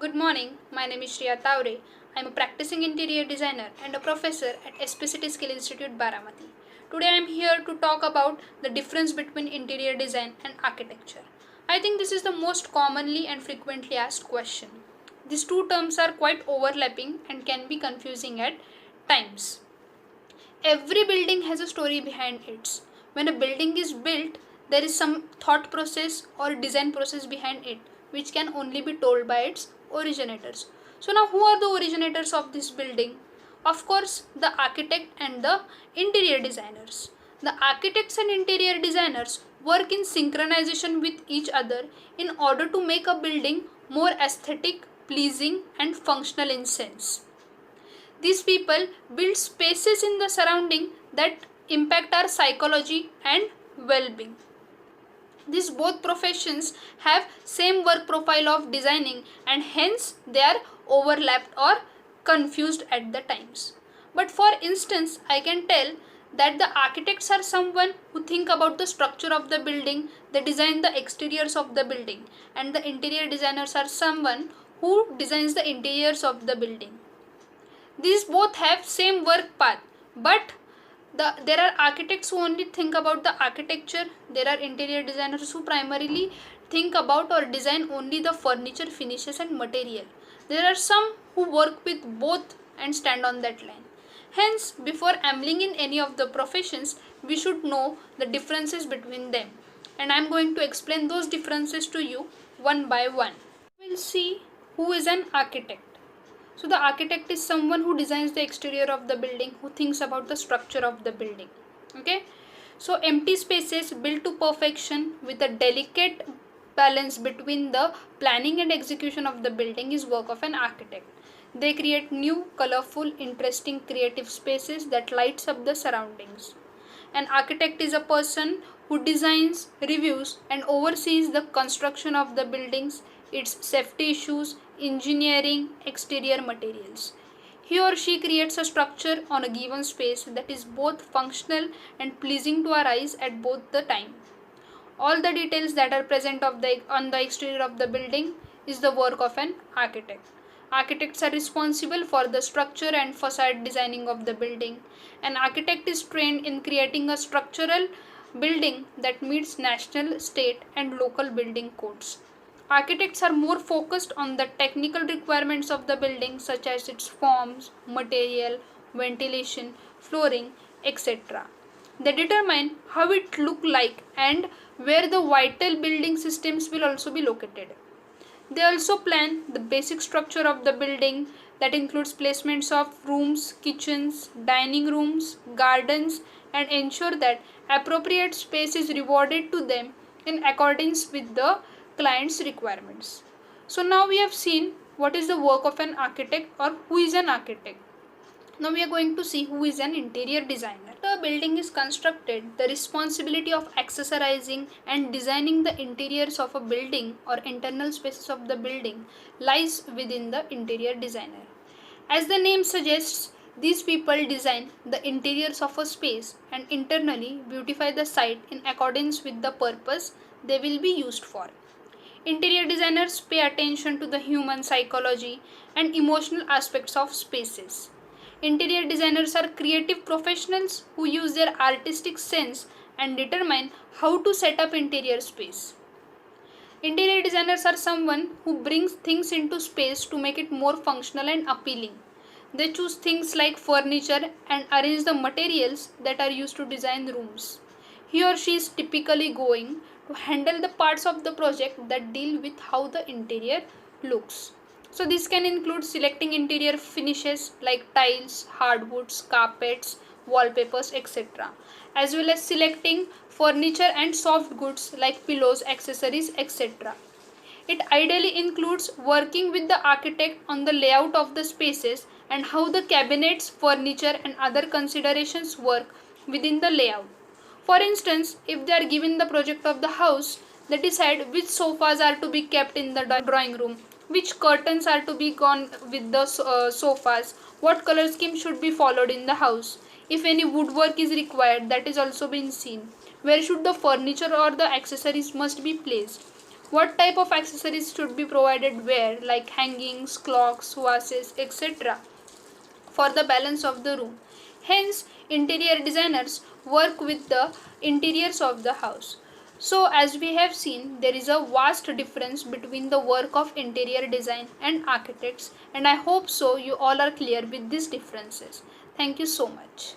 Good morning, my name is Shriya Taure. I am a practicing interior designer and a professor at SPCT Skill Institute Baramati. Today I am here to talk about the difference between interior design and architecture. I think this is the most commonly and frequently asked question. These two terms are quite overlapping and can be confusing at times. Every building has a story behind it. When a building is built, there is some thought process or design process behind it, which can only be told by its originators. So now who are the originators of this building? Of course, the architect and the interior designers. The architects and interior designers work in synchronization with each other in order to make a building more aesthetic, pleasing and functional in sense. These people build spaces in the surrounding that impact our psychology and well-being. These both professions have same work profile of designing and hence they are overlapped or confused at the times. But for instance, I can tell that the architects are someone who think about the structure of the building, they design the exteriors of the building, and the interior designers are someone who designs the interiors of the building. These both have same work path, but there are architects who only think about the architecture. There are interior designers who primarily think about or design only the furniture, finishes and material. There are some who work with both and stand on that line. Hence, before ambling in any of the professions, we should know the differences between them. And I am going to explain those differences to you one by one. We will see who is an architect. So the architect is someone who designs the exterior of the building, who thinks about the structure of the building. Okay. So empty spaces built to perfection with a delicate balance between the planning and execution of the building is work of an architect. They create new, colorful, interesting, creative spaces that lights up the surroundings. An architect is a person who designs, reviews and oversees the construction of the buildings, its safety issues, engineering, exterior materials. He or she creates a structure on a given space that is both functional and pleasing to our eyes at both the time. All the details that are present on the exterior of the building is the work of an architect. Architects are responsible for the structure and facade designing of the building. An architect is trained in creating a structural building that meets national, state and local building codes. Architects are more focused on the technical requirements of the building such as its forms, material, ventilation, flooring, etc. They determine how it look like and where the vital building systems will also be located. They also plan the basic structure of the building that includes placements of rooms, kitchens, dining rooms, gardens and ensure that appropriate space is rewarded to them in accordance with the client's requirements. So now we have seen what is the work of an architect or who is an architect. Now we are going to see who is an interior designer. After a building is constructed, the responsibility of accessorizing and designing the interiors of a building or internal spaces of the building lies within the interior designer. As the name suggests, these people design the interiors of a space and internally beautify the site in accordance with the purpose they will be used for. Interior designers pay attention to the human psychology and emotional aspects of spaces. Interior designers are creative professionals who use their artistic sense and determine how to set up interior space. Interior designers are someone who brings things into space to make it more functional and appealing. They choose things like furniture and arrange the materials that are used to design rooms. He or she is typically going to handle the parts of the project that deal with how the interior looks. So this can include selecting interior finishes like tiles, hardwoods, carpets, wallpapers, etc. as well as selecting furniture and soft goods like pillows, accessories, etc. It ideally includes working with the architect on the layout of the spaces and how the cabinets, furniture and other considerations work within the layout. For instance, if they are given the project of the house, they decide which sofas are to be kept in the drawing room, which curtains are to be gone with the sofas, what color scheme should be followed in the house. If any woodwork is required, that is also been seen. Where should the furniture or the accessories must be placed? what type of accessories should be provided where, like hangings, clocks, vases, etc., for the balance of the room. Hence, interior designers work with the interiors of the house. So, as we have seen, there is a vast difference between the work of interior design and architects, and I hope so you all are clear with these differences. Thank you so much.